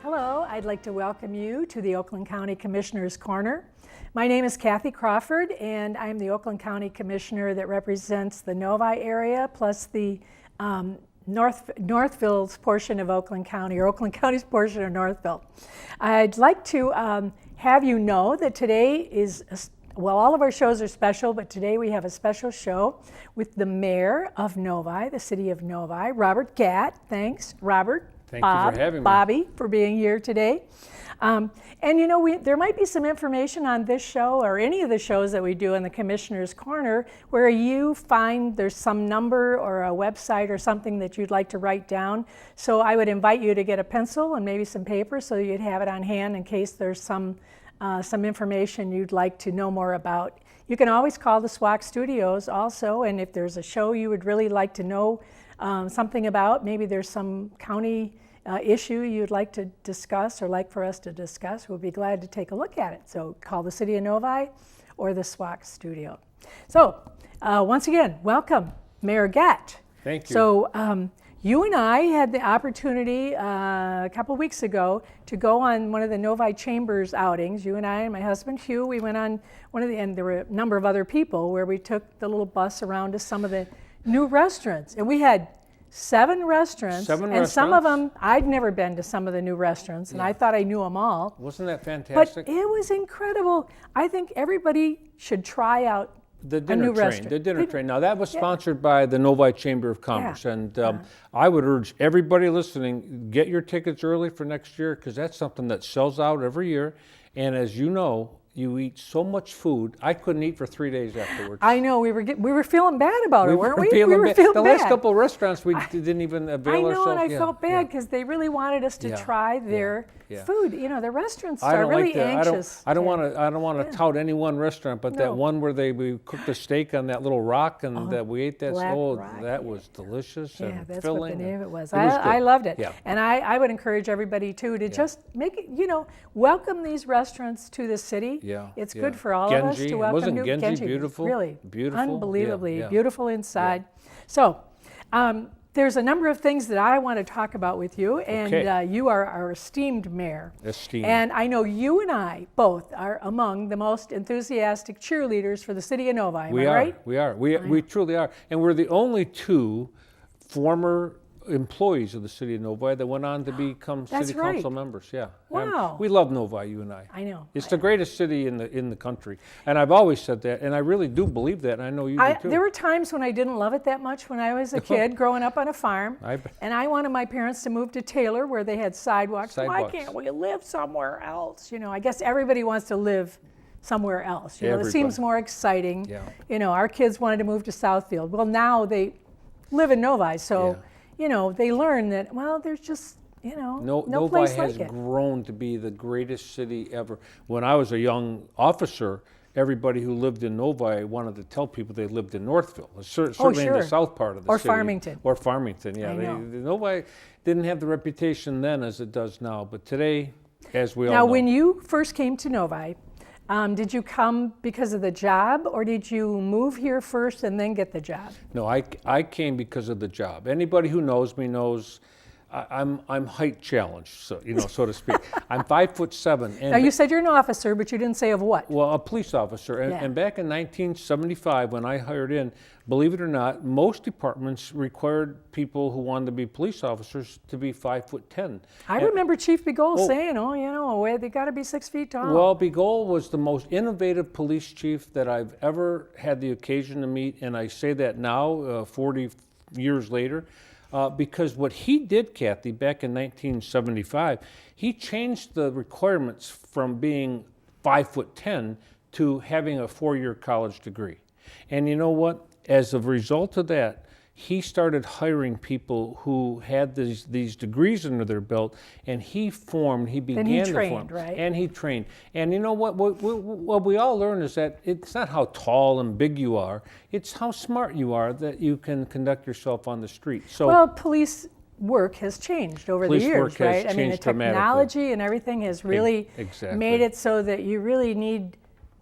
Hello, I'd like to welcome you to the Oakland County Commissioner's Corner. My name is Kathy Crawford, and I'm the Oakland County Commissioner that represents the Novi area plus the Northville's portion of Oakland County, or Oakland County's portion of Northville. I'd like to have you know that today is, well, all of our shows are special, but today we have a special show with the mayor of Novi, the city of Novi, Robert Gatt. Thanks, Robert. Thank you for having me. Bobby, for being here today. And you know, there might be some information on this show or any of the shows that we do in the Commissioner's Corner where you find there's some number or a website or something that you'd like to write down. So I would invite you to get a pencil and maybe some paper so you'd have it on hand in case there's some information you'd like to know more about. You can always call the SWAC Studios also, and if there's a show you would really like to know something about, maybe there's some county issue you'd like to discuss or like for us to discuss, we'll be glad to take a look at it. So call the City of Novi or the SWAC Studio. So once again, welcome, Mayor Gatt. Thank you. So you and I had the opportunity a couple weeks ago to go on one of the Novi Chambers outings. You and I and my husband Hugh, we went on one of the, and there were a number of other people where we took the little bus around to some of the new restaurants. And we had seven restaurants, some of them, I'd never been to some of the new restaurants, and I thought I knew them all. Wasn't that fantastic? But it was incredible. I think everybody should try out the a dinner new train. restaurant. The dinner train. Now that was sponsored by the Novi Chamber of Commerce, and I would urge everybody listening, get your tickets early for next year because that's something that sells out every year. And as you know, you eat so much food. I couldn't eat for 3 days afterwards. I know, we were feeling bad about it, weren't we? We were feeling bad. Last couple of restaurants, we didn't even avail ourselves. I know, and I felt bad because they really wanted us to try their food. You know, the restaurants are really anxious. I don't want to tout any one restaurant, but that one where we cooked the steak on that little rock and that we ate that. That was delicious and that's filling. what the name of it was. It was I loved it. Yeah. And I would encourage everybody too to just make it, you know, welcome these restaurants to the city. Yeah. It's good for all of us to welcome Wasn't new Genji beautiful? Really beautiful, unbelievably beautiful inside. So there's a number of things that I want to talk about with you, and you are our esteemed mayor. And I know you and I both are among the most enthusiastic cheerleaders for the city of Novi. Am I right? We are. We truly are. And we're the only two former employees of the city of Novi that went on to become city council members. Yeah. Wow. We love Novi, you and I. I know. It's the greatest city in the country. And I've always said that, and I really do believe that, and I know you do too. There were times when I didn't love it that much when I was a kid growing up on a farm. And I wanted my parents to move to Taylor where they had sidewalks. Why can't we live somewhere else? You know, I guess everybody wants to live somewhere else. You know, it seems more exciting. Yeah. You know, our kids wanted to move to Southfield. Well, now they live in Novi, so you know, they learn that, well, there's just, you know, no place like it. Novi has grown to be the greatest city ever. When I was a young officer, everybody who lived in Novi wanted to tell people they lived in Northville, certainly in the south part of the city. Or Farmington, yeah. Novi didn't have the reputation then as it does now, but today, as we all know. Now, when you first came to Novi, did you come because of the job, or did you move here first and then get the job? No, I came because of the job. Anybody who knows me knows I'm height challenged, so so to speak. I'm 5'7". And now you said you're an officer, but you didn't say of what. Well, a police officer. And back in 1975, when I hired in, believe it or not, most departments required people who wanted to be police officers to be 5'10". I remember Chief Begole saying, they got to be 6 feet tall. Well, Begole was the most innovative police chief that I've ever had the occasion to meet, and I say that now, 40 years later. Because what he did, Kathy, back in 1975, he changed the requirements from being 5'10" to having a 4-year college degree. And you know what? As a result of that, he started hiring people who had these degrees under their belt, and he began to form. Right? And he trained. And you know what we all learn is that it's not how tall and big you are, it's how smart you are that you can conduct yourself on the street. So, well, police work has changed over the years, right? I mean, the technology and everything has really made it so that you really need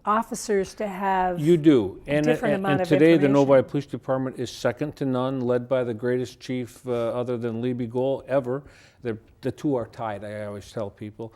officers to have You do. And, different amount of today the information. Novi Police Department is second to none, led by the greatest chief other than Libby Gohl ever. The two are tied, I always tell people.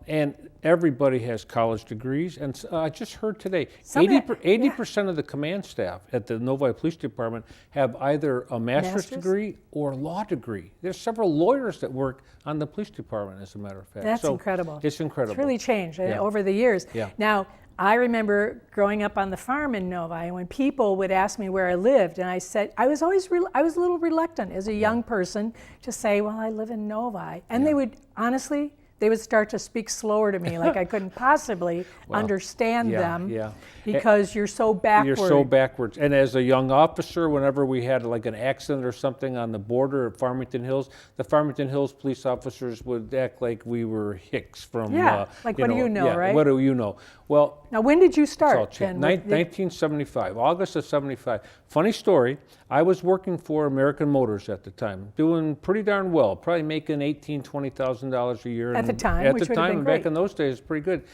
And everybody has college degrees. And I just heard today, 80% of the command staff at the Novi Police Department have either a master's degree or a law degree. There's several lawyers that work on the police department, as a matter of fact. That's so incredible. It's incredible. It's really changed over the years. Yeah. Now, I remember growing up on the farm in Novi, and when people would ask me where I lived, and I said, I was always, I was a little reluctant as a young person to say, well, I live in Novi. And they would, honestly, they would start to speak slower to me, like I couldn't possibly understand them because you're so backward. You're so backwards. And as a young officer, whenever we had like an accident or something on the border at Farmington Hills, the Farmington Hills police officers would act like we were hicks from, like what do you know, right? What do you know? Well, now when did you start? 1975, August of 75. Funny story, I was working for American Motors at the time, doing pretty darn well, probably making $18,000, $20,000 a year. At the time, which would have been great. Back in those days, pretty good.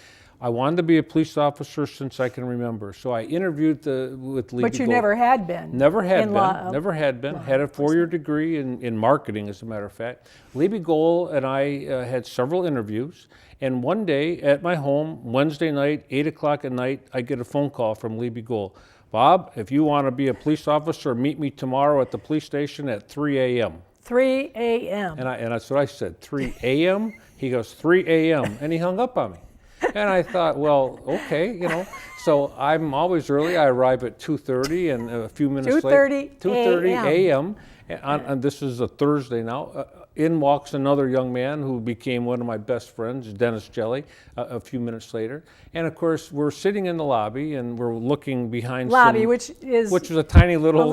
I wanted to be a police officer since I can remember, so I interviewed with Libby But you Gohl. never had been. Never had been. Law. Never had been. Had a 4-year degree in marketing, as a matter of fact. Libby Gohl and I had several interviews, and one day at my home, Wednesday night, 8 o'clock at night, I get a phone call from Libby Gohl. Bob, if you want to be a police officer, meet me tomorrow at the police station at 3 a.m. 3 a.m. And that's what I said, 3 a.m.? He goes, 3 a.m. And he hung up on me. And I thought, well, okay, you know. So I'm always early. I arrive at 2:30 and a few minutes late. 2:30 a.m. And this is a Thursday now. In walks another young man who became one of my best friends, Dennis Jelly, a few minutes later. And of course, we're sitting in the lobby and we're looking behind which was a tiny little,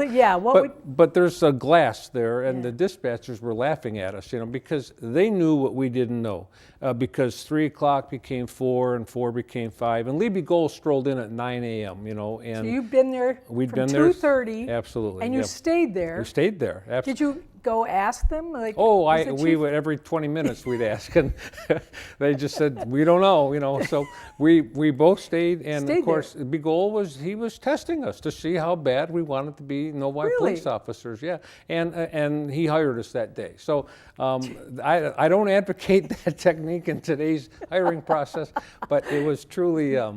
but there's a glass there, and the dispatchers were laughing at us, you know, because they knew what we didn't know. Because 3 o'clock became 4 and 4 became 5, and Libby Gohl strolled in at 9 a.m., you know. And so you've been there from 2:30. Absolutely. And you stayed there. We stayed there, absolutely. Did you go ask them? Like, we would, every 20 minutes we'd ask, and they just said, we don't know, you know. So we both stayed, and of course, the goal was he was testing us to see how bad we wanted to be Novi police officers, and he hired us that day. So I don't advocate that technique in today's hiring process, but it was truly a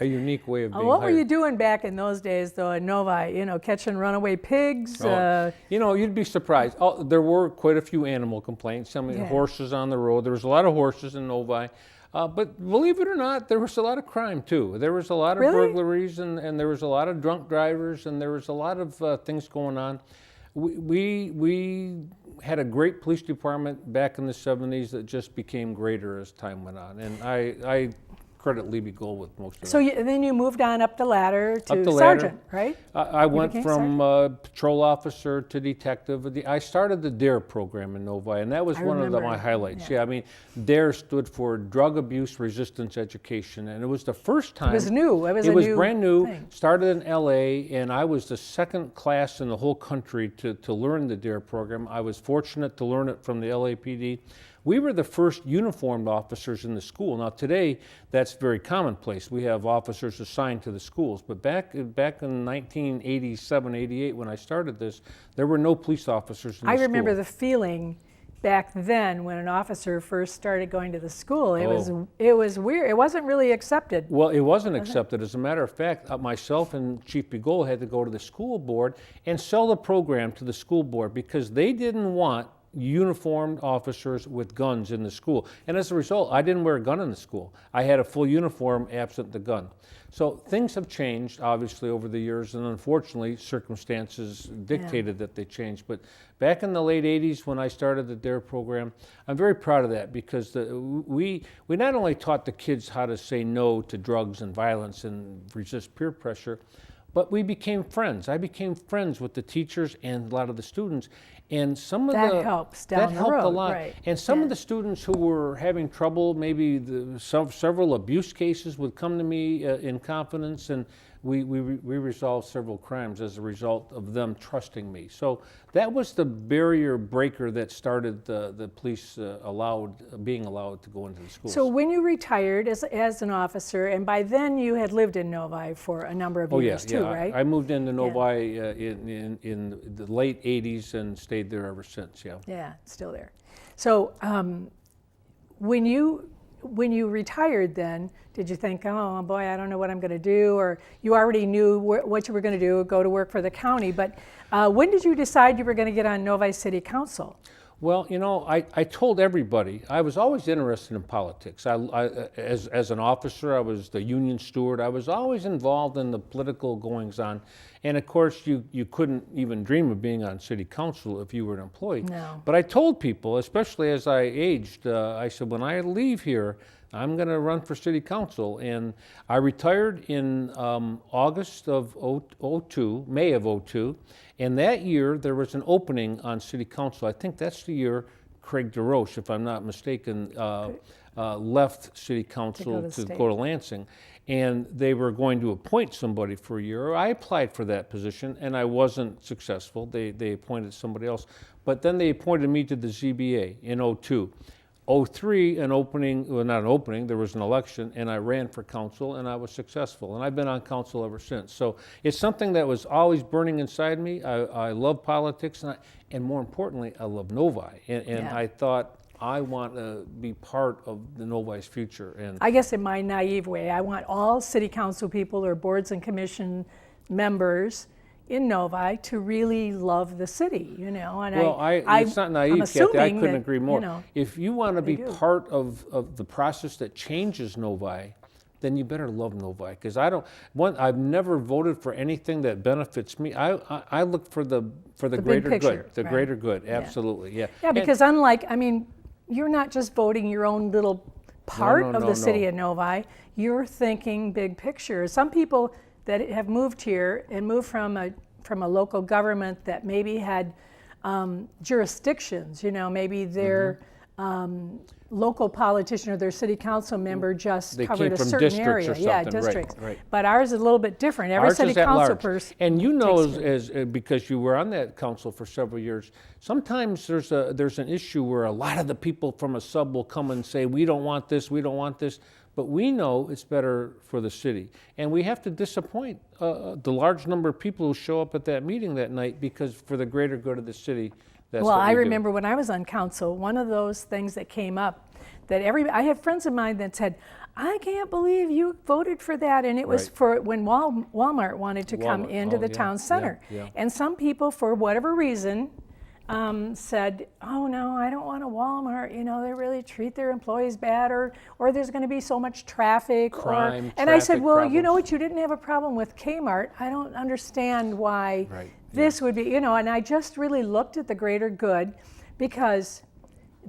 unique way of being What hired. were you doing back in those days, though, in Novi? You know, catching runaway pigs? You know, you'd be surprised. There were quite a few animal complaints. I mean, horses on the road. There was a lot of horses in Novi. But believe it or not, there was a lot of crime, too. There was a lot of burglaries, and there was a lot of drunk drivers, and there was a lot of things going on. We had a great police department back in the 70s that just became greater as time went on. And I credit Libby Gohl with most of it. So then you moved on up the ladder to sergeant, right? I went from patrol officer to detective. I started the DARE program in Novi, and that was one of my highlights. I mean, DARE stood for Drug Abuse Resistance Education, and it was the first time. It was new. It was brand new. Thing. Started in LA, and I was the second class in the whole country to learn the DARE program. I was fortunate to learn it from the LAPD. We were the first uniformed officers in the school. Now today, that's very commonplace. We have officers assigned to the schools. But back in 1987, 88, when I started this, there were no police officers in the school. I remember the feeling back then when an officer first started going to the school. It was weird. It wasn't really accepted. Well, it wasn't accepted. As a matter of fact, myself and Chief Begol had to go to the school board and sell the program to the school board because they didn't want uniformed officers with guns in the school. And as a result, I didn't wear a gun in the school. I had a full uniform absent the gun. So things have changed, obviously, over the years, and unfortunately, circumstances dictated that they changed. But back in the late 80s, when I started the DARE program, I'm very proud of that because we not only taught the kids how to say no to drugs and violence and resist peer pressure, but we became friends. I became friends with the teachers and a lot of the students. And some of that helps down the road, helped a lot. Right. And some of the students who were having trouble, maybe several abuse cases would come to me in confidence, and we resolved several crimes as a result of them trusting me. So that was the barrier breaker that started the police being allowed to go into the schools. So when you retired as an officer, and by then you had lived in Novi for a number of years too, right? I moved into Novi in the late 80s and stayed there ever since, yeah. Yeah, still there. So when you retired then, did you think, oh boy, I don't know what I'm going to do? Or you already knew what you were going to do, go to work for the county. But when did you decide you were going to get on Novi City Council? Well, you know, I told everybody, I was always interested in politics. As an officer, I was the union steward. I was always involved in the political goings-on. And of course, you couldn't even dream of being on city council if you were an employee. No. But I told people, especially as I aged, I said, when I leave here, I'm going to run for city council. And I retired in August of '02, May of '02. And that year, there was an opening on city council. I think that's the year Craig DeRoche, if I'm not mistaken, left city council to go to Lansing. And they were going to appoint somebody for a year. I applied for that position, and I wasn't successful. They appointed somebody else. But then they appointed me to the ZBA in '02. '03, an opening, well, not an opening, there was an election, and I ran for council, and I was successful. And I've been on council ever since. So it's something that was always burning inside me. I love politics, and more importantly, I love Novi. And I thought, I want to be part of the Novi's future. And I guess in my naive way, I want all city council people or boards and commission members in Novi to really love the city, you know. And well, it's not naive, Kathy. I couldn't agree more. You know, if you want to be part of the process that changes Novi, then you better love Novi. Because I've never voted for anything that benefits me. I look for the greater picture, good, the greater good. Absolutely, yeah. Yeah, because unlike, I mean, you're not just voting your own little part of the city of Novi. You're thinking big picture. Some people that have moved here and moved from a local government that maybe had jurisdictions, you know, maybe their local politician or their city council member just covered a certain area. Yeah, districts. Right. But ours is a little bit different. Every city council person. And you know, because you were on that council for several years, sometimes there's an issue where a lot of the people from a sub will come and say, we don't want this, we don't want this. But we know it's better for the city. And we have to disappoint the large number of people who show up at that meeting that night, because for the greater good of the city, that's what we do. I remember when I was on council, one of those things that came up, that I have friends of mine that said, I can't believe you voted for that. And it was for when Walmart wanted to come into the town center. And some people, for whatever reason, said, oh no, I don't want a Walmart, you know, they really treat their employees bad, or there's going to be so much traffic. Crime, and I said, well, problems. You know what, you didn't have a problem with Kmart. I don't understand why this would be, you know, and I just really looked at the greater good, because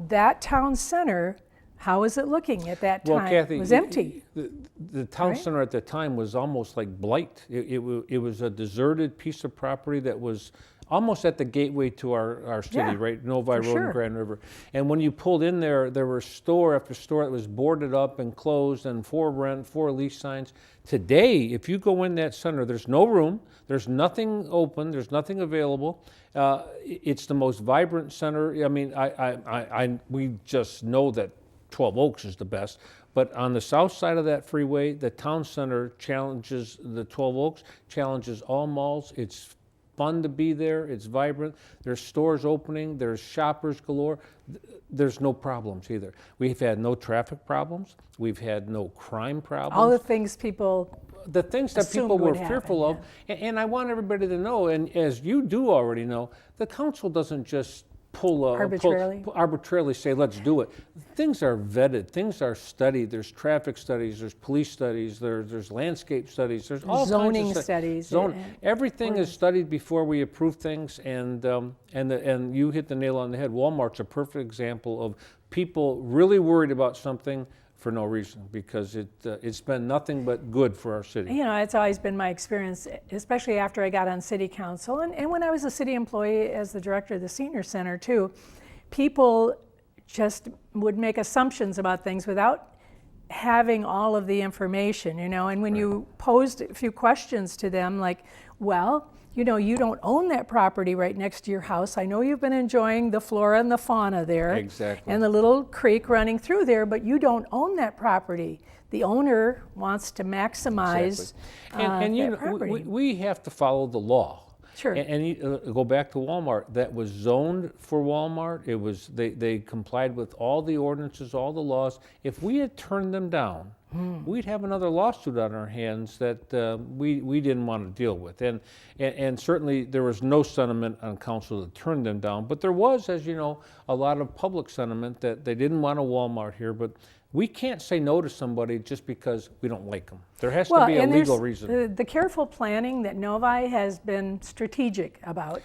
that town center, how was it looking at that time? Well, Kathy, it was empty. The town center at the time was almost like blight. It was a deserted piece of property that was almost at the gateway to our city, right? Novi Road and Grand River. And when you pulled in there were store after store that was boarded up and closed, and for rent, for lease signs. Today, if you go in that center, there's no room, there's nothing open, there's nothing available. It's the most vibrant center. I mean, we just know that 12 Oaks is the best. But on the south side of that freeway, the town center challenges the 12 Oaks, challenges all malls. It's fun to be there. It's vibrant. There's stores opening. There's shoppers galore. There's no problems either. We've had no traffic problems. We've had no crime problems. All the things people were fearful of. And I want everybody to know, and as you do already know, the council doesn't just arbitrarily say, let's do it. Things are vetted, things are studied. There's traffic studies, there's police studies, there's landscape studies, there's all zoning kinds of studies. Everything is studied before we approve things, and you hit the nail on the head. Walmart's a perfect example of people really worried about something for no reason, because it's been nothing but good for our city. You know, it's always been my experience, especially after I got on city council, and when I was a city employee as the director of the senior center too, people just would make assumptions about things without having all of the information, and when you posed a few questions to them like, well, you don't own that property right next to your house. I know you've been enjoying the flora and the fauna there. Exactly. And the little creek running through there, but you don't own that property. The owner wants to maximize that property. We have to follow the law. Sure. And go back to Walmart. That was zoned for Walmart. It was they complied with all the ordinances, all the laws. If we had turned them down, we'd have another lawsuit on our hands that we didn't want to deal with. And certainly there was no sentiment on council to turn them down. But there was, as you know, a lot of public sentiment that they didn't want a Walmart here. But we can't say no to somebody just because we don't like them. There has to be a legal reason. The careful planning that Novi has been strategic about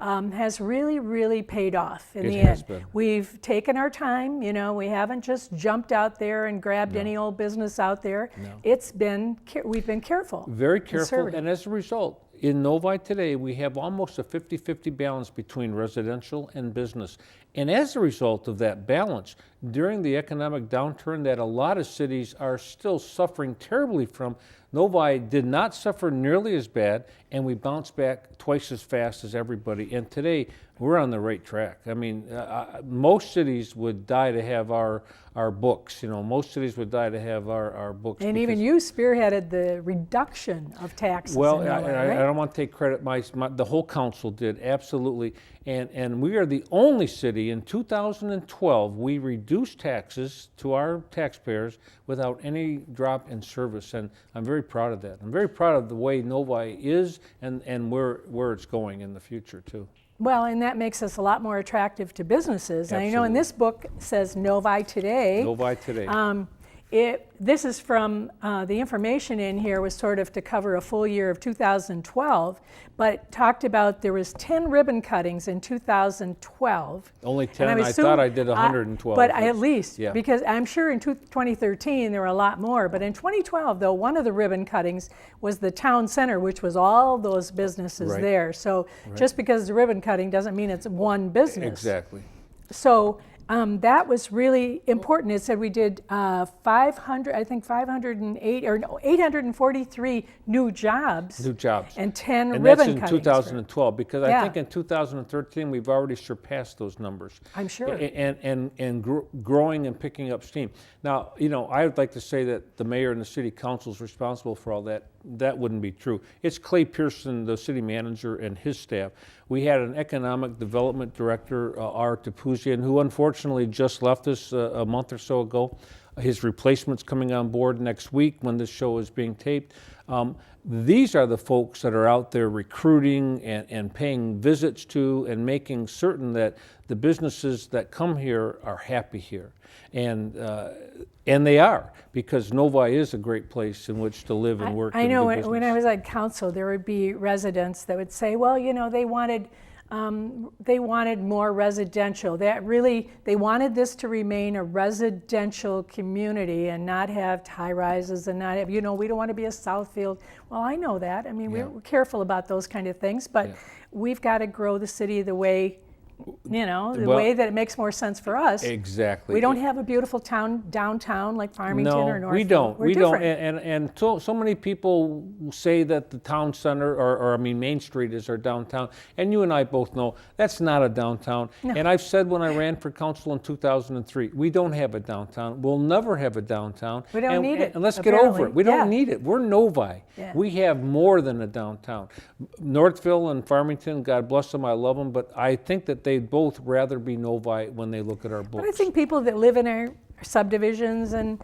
has really, really paid off in the end. We've taken our time, we haven't just jumped out there and grabbed any old business out there. No. We've been careful. Very careful, and as a result, in Novi today, we have almost a 50-50 balance between residential and business. And as a result of that balance, during the economic downturn that a lot of cities are still suffering terribly from, Novi did not suffer nearly as bad, and we bounced back twice as fast as everybody. And today, we're on the right track. I mean, most cities would die to have our books. Most cities would die to have our books. And even you spearheaded the reduction of taxes. Well, in Novi, I don't want to take credit. The whole council did, absolutely. And we are the only city in 2012, we reduced taxes to our taxpayers without any drop in service. And I'm very proud of that. I'm very proud of the way Novi is and where it's going in the future, too. Well, and that makes us a lot more attractive to businesses. Absolutely. And in this book says Novi Today. Novi Today. This is from the information in here was sort of to cover a full year of 2012, but talked about there was 10 ribbon cuttings in 2012. Only 10? I thought I did 112. But at least, because I'm sure in 2013 there were a lot more. But in 2012, though, one of the ribbon cuttings was the town center, which was all those businesses there. So just because it's a ribbon cutting doesn't mean it's one business. Exactly. So that was really important. It said we did 843 new jobs. And 10 ribbon cuttings. And that's in 2012, because I think in 2013 we've already surpassed those numbers. I'm sure. And growing and picking up steam. Now, I would like to say that the mayor and the city council is responsible for all that. That wouldn't be true. It's Clay Pearson, the city manager, and his staff. We had an economic development director, Art Tapuzian, who unfortunately just left us a month or so ago. His replacement's coming on board next week when this show is being taped. These are the folks that are out there recruiting and paying visits to and making certain that the businesses that come here are happy here. And they are, because Novi is a great place in which to live and work. I know when I was at council, there would be residents that would say, well, they wanted more residential. They wanted this to remain a residential community and not have high rises and not have, we don't want to be a Southfield. Well, I know that. I mean, we're careful about those kind of things, but we've got to grow the city the way way that it makes more sense for us. Exactly. We don't have a beautiful downtown like Farmington or Northfield. No, we don't. We don't. And so many people say that the town center, or Main Street is our downtown. And you and I both know that's not a downtown. No. And I've said when I ran for council in 2003, we don't have a downtown. We'll never have a downtown. We don't need it. And let's get over it. We don't need it. We're Novi. Yeah. We have more than a downtown. Northville and Farmington, God bless them, I love them, but I think that they'd both rather be Novi when they look at our books. But I think people that live in our subdivisions and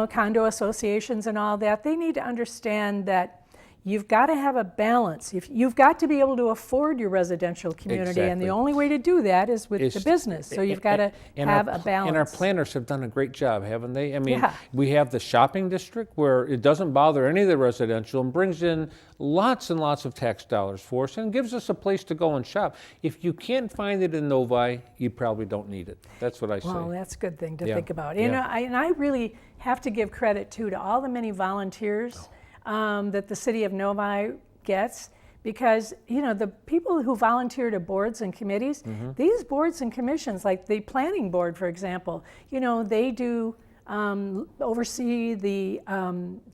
condo associations and all that, they need to understand that you've got to have a balance. You've got to be able to afford your residential community, and the only way to do that is with the business. So you've got to have a balance. And our planners have done a great job, haven't they? I mean, we have the shopping district where it doesn't bother any of the residential and brings in lots and lots of tax dollars for us and gives us a place to go and shop. If you can't find it in Novi, you probably don't need it. That's what I say. Well, that's a good thing to think about. And I really have to give credit to all the many volunteers that the city of Novi gets, because the people who volunteer to boards and committees, these boards and commissions, like the planning board, for example, they do oversee the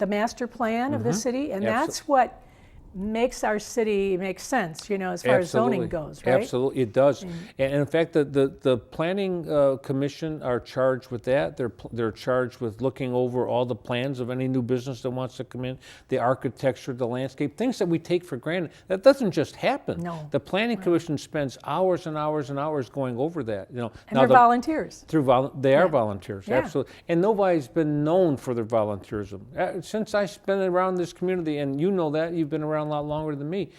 master plan of the city, and that's what makes our city make sense, you know, as far as zoning goes, right? Absolutely, it does. And in fact, the planning commission are charged with that. They're charged with looking over all the plans of any new business that wants to come in, the architecture, the landscape, things that we take for granted. That doesn't just happen. No. The planning commission spends hours and hours and hours going over that. You know, And they're volunteers. They are volunteers, Yeah. absolutely. And Novi's been known for their volunteerism. Since I've been around this community, and you know that, you've been around a lot longer than me.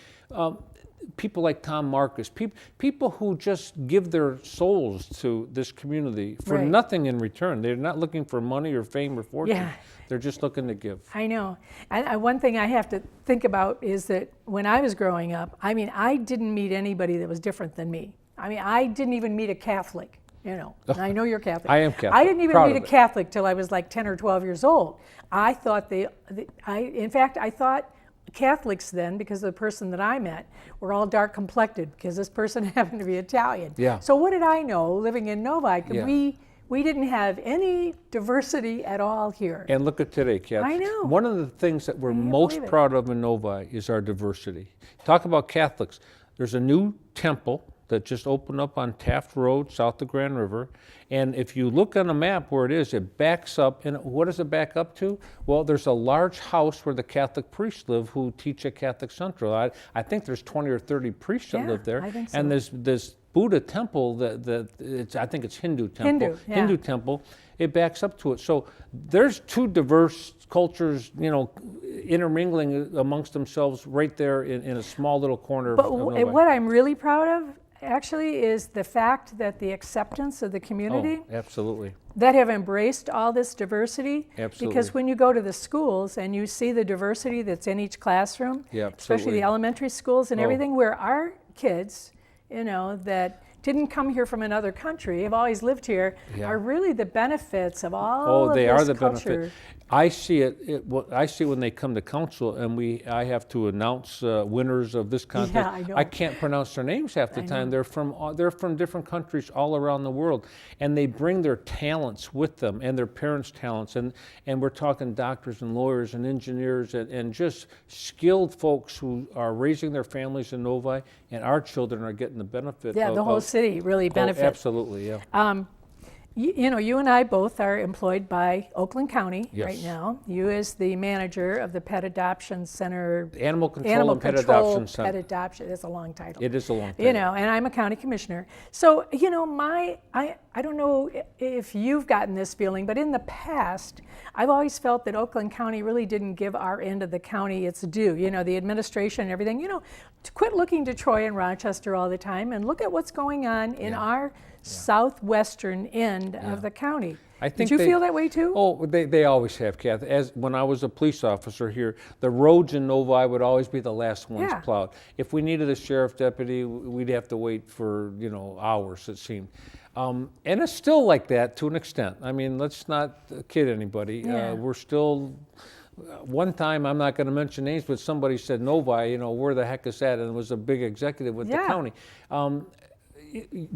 People like Tom Marcus, people who just give their souls to this community for nothing in return. They're not looking for money or fame or fortune. Yeah. They're just looking to give. I know. And one thing I have to think about is that when I was growing up, I mean, I didn't meet anybody that was different than me. I mean, I didn't even meet a Catholic, you know. And I know you're Catholic. I am Catholic. I didn't even Proud meet a of it. Catholic till I was like 10 or 12 years old. I thought in fact, I thought Catholics then, because of the person that I met, were all dark complected because this person happened to be Italian. Yeah. So what did I know living in Novi? Yeah. We didn't have any diversity at all here. And look at today, Kathy. I know. One of the things that we're can't most believe it. proud of in Novi is our diversity. Talk about Catholics. There's a new temple that just opened up on Taft Road, south of Grand River. And if you look on a map where it is, it backs up. And what does it back up to? Well, there's a large house where the Catholic priests live who teach at Catholic Central. I think there's 20 or 30 priests that live there. I think so. And there's this Buddha temple I think it's Hindu temple. Hindu temple. It backs up to it. So there's two diverse cultures, you know, intermingling amongst themselves right there in a small little corner But of Novi. what I'm really proud of, actually, is the fact that the acceptance of the community Oh, absolutely. that have embraced all this diversity. Absolutely. Because when you go to the schools and you see the diversity that's in each classroom, Yeah, especially absolutely. the elementary schools and Oh. everything, where our kids, you know, that didn't come here from another country, have always lived here, Yeah. are really the benefits of all of They this are the culture. benefit. I see it. I see when they come to council, and I have to announce winners of this contest. Yeah, I know. I can't pronounce their names half the time. They're from different countries all around the world, and they bring their talents with them and their parents' talents. And we're talking doctors and lawyers and engineers and just skilled folks who are raising their families in Novi, and our children are getting the benefit. Yeah, the whole city really benefits. Absolutely, yeah. You know, you and I both are employed by Oakland County Yes. right now. You as the manager of the Pet Adoption Center. Animal Control and Pet Adoption Center. Pet Adoption, that's a long title. It is a long title. You know, and I'm a county commissioner. So, you know, I don't know if you've gotten this feeling, but in the past, I've always felt that Oakland County really didn't give our end of the county its due. You know, the administration and everything. You know, to quit looking to Troy and Rochester all the time and look at what's going on in our southwestern end of the county. Did you feel that way too? Oh, they always have, Kathy. When I was a police officer here, the roads in Novi would always be the last ones plowed. If we needed a sheriff deputy, we'd have to wait for, you know, hours, it seemed. And it's still like that to an extent. I mean, let's not kid anybody. Yeah. We're still... One time, I'm not going to mention names, but somebody said, Novi, you know, where the heck is that? And it was a big executive with the county.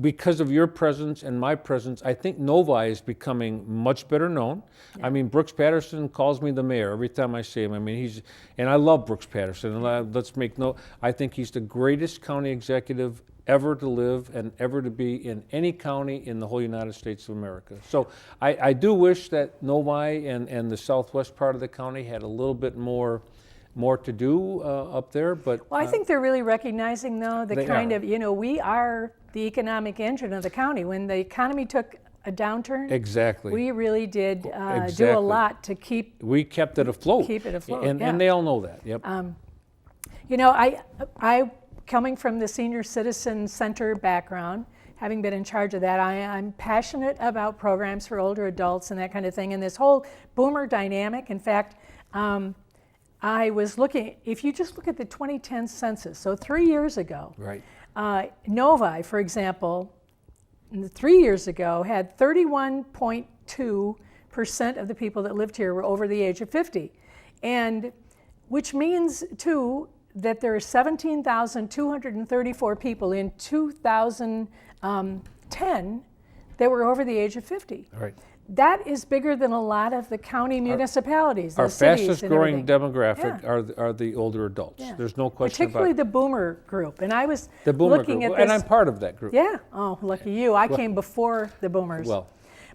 Because of your presence and my presence, I think Novi is becoming much better known. I mean, Brooks Patterson calls me the mayor every time I see him. I mean, and I love Brooks Patterson. And let's make note, I think he's the greatest county executive ever to live and ever to be in any county in the whole United States of America. So I do wish that Novi and the southwest part of the county had a little bit more to do up there, but... Well, I think they're really recognizing, though, the kind are. of, you know, we are the economic engine of the county. When the economy took a downturn, Exactly. we really did do a Exactly. lot to keep We kept it afloat. Keep it afloat, And they all know that, yep. You know, I coming from the senior citizen center background, having been in charge of that, I'm passionate about programs for older adults and that kind of thing, and this whole boomer dynamic. In fact, I was looking, if you just look at the 2010 census, so 3 years ago, Right. Novi, for example, 3 years ago had 31.2% of the people that lived here were over the age of 50. And which means, too, that there are 17,234 people in 2010 that were over the age of 50. Right. that is bigger than a lot of the county municipalities. Our the cities fastest and growing everything. demographic Yeah. are the older adults. Yeah. There's no question Particularly about it. the boomer group. And I was The boomer looking group, at and this. I'm part of that group. Yeah. Oh, lucky you. I came before the boomers. Well,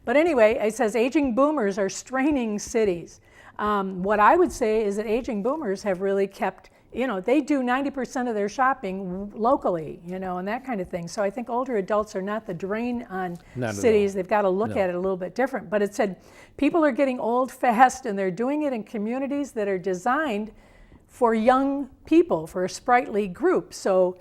But anyway, it says aging boomers are straining cities. What I would say is that aging boomers have really kept, they do 90% of their shopping locally, and that kind of thing. So I think older adults are not the drain on Not cities. at all. They've got to look No. at it a little bit different. But it said people are getting old fast, and they're doing it in communities that are designed for young people, for a sprightly group. So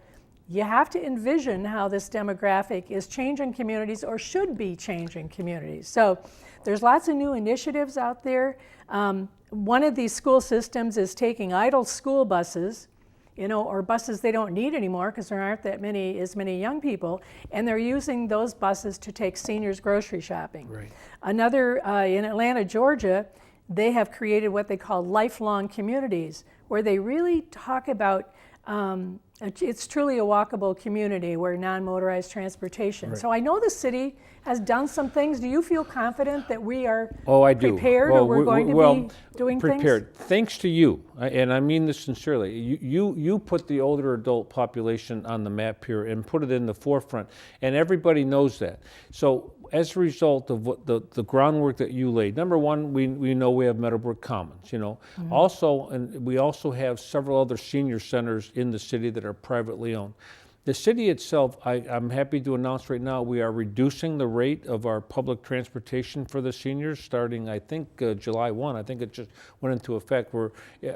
you have to envision how this demographic is changing communities, or should be changing communities. So there's lots of new initiatives out there. One of these school systems is taking idle school buses, or buses they don't need anymore because there aren't as many young people, and they're using those buses to take seniors grocery shopping. Right. Another, in Atlanta, Georgia, they have created what they call lifelong communities, where they really talk about it's truly a walkable community where non-motorized transportation. Right. So I know the city has done some things. Do you feel confident that we are I do. prepared, or we're going to be doing prepared. things? Thanks to you, and I mean this sincerely. You put the older adult population on the map here and put it in the forefront, and everybody knows that. So as a result of what the groundwork that you laid, number one, we know we have Meadowbrook Commons. Mm-hmm. Also, and we also have several other senior centers in the city that are privately owned. The city itself, I'm happy to announce right now, we are reducing the rate of our public transportation for the seniors starting, I think, July 1. I think it just went into effect.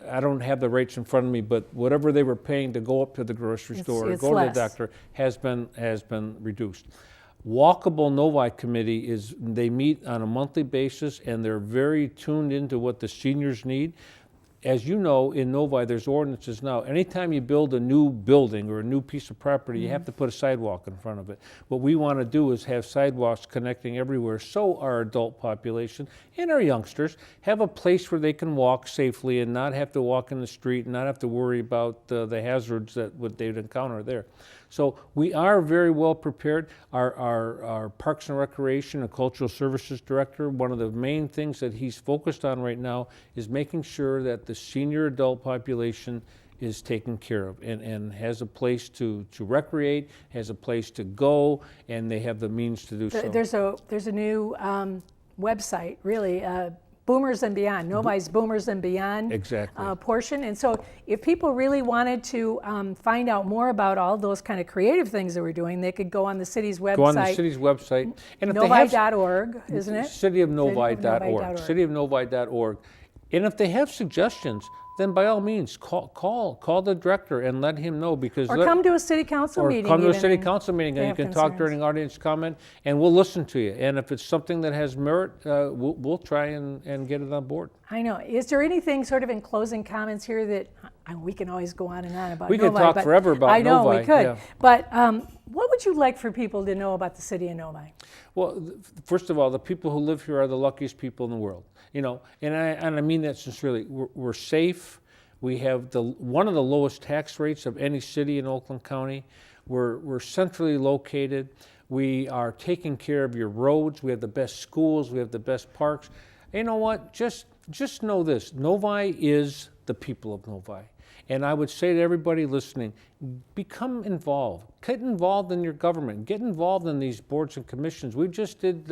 I don't have the rates in front of me, but whatever they were paying to go up to the grocery store or it's go to less. the doctor has been reduced. Walkable Novi Committee they meet on a monthly basis, and they're very tuned into what the seniors need. As you know, in Novi, there's ordinances now. Anytime you build a new building or a new piece of property, you have to put a sidewalk in front of it. What we want to do is have sidewalks connecting everywhere, so our adult population and our youngsters have a place where they can walk safely and not have to walk in the street and not have to worry about the hazards that they'd encounter there. So we are very well prepared. Our Parks and Recreation and Cultural Services Director, one of the main things that he's focused on right now is making sure that the senior adult population is taken care of and has a place to recreate, has a place to go, and they have the means to do so. There's a new website, really, Boomers and Beyond, Novi's Boomers and Beyond Exactly. portion. And so if people really wanted to find out more about all those kind of creative things that we're doing, they could go on the city's website. Go on the city's website. And if Novi.org, isn't it? Cityofnovi.org. Cityofnovi.org. And if they have suggestions, then by all means, call the director and let him know, because Or come to a city council meeting. come to a even, city and council meeting, and you have can talk concerns. during audience comment, and we'll listen to you. And if it's something that has merit, we'll try and get it on board. I know. Is there anything sort of in closing comments here that we can always go on and on about We Novi? could talk forever about I know Novi, we could. yeah. But what would you like for people to know about the city of Novi? Well, first of all, the people who live here are the luckiest people in the world. And I mean that sincerely. We're safe. We have one of the lowest tax rates of any city in Oakland County. We're centrally located. We are taking care of your roads. We have the best schools. We have the best parks. You know what? Just know this. Novi is the people of Novi. And I would say to everybody listening, become involved. Get involved in your government. Get involved in these boards and commissions. We just did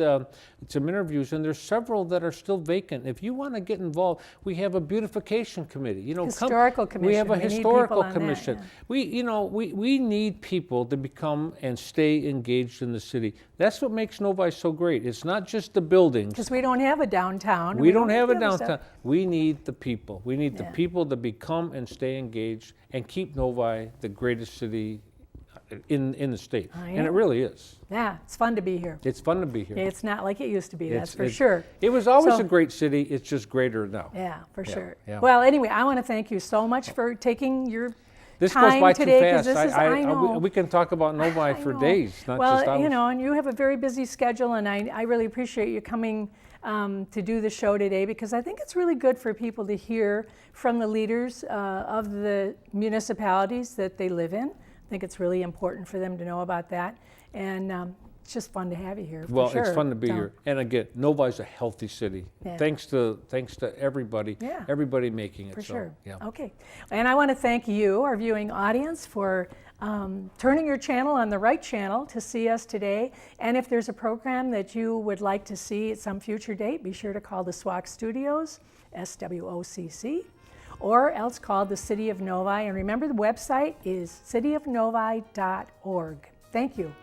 some interviews, and there's several that are still vacant. If you want to get involved, we have a beautification committee. Historical commission. We have a We need historical people on that, commission. yeah. We need people to become and stay engaged in the city. That's what makes Novi so great. It's not just the buildings. Because we don't have a downtown. We don't have a the other downtown. stuff. We need the people. We need the Yeah. people to become and stay engaged and keep Novi the greatest city in the state. I And it know. really is. Yeah, it's fun to be here. It's fun to be here. It's not like it used to be, that's for It's- sure. It was always So- a great city. It's just greater now. Yeah, for sure. yeah. Well, anyway, I want to thank you so much for taking your This time goes by today, too 'cause fast. this is, I know. We can talk about Novi I for know. days, not well, just hours. and you have a very busy schedule, and I really appreciate you coming to do the show today, because I think it's really good for people to hear from the leaders of the municipalities that they live in. I think it's really important for them to know about that. And it's just fun to have you here. Well, for sure. it's fun to be So, here. And again, Novi's a healthy city. Yeah. Thanks to everybody, Yeah. everybody making it. For so, sure. Yeah. Okay. And I want to thank you, our viewing audience, for turning your channel on the right channel to see us today. And if there's a program that you would like to see at some future date, be sure to call the SWOC Studios, SWOCC, or else call the City of Novi. And remember, the website is cityofnovi.org. Thank you.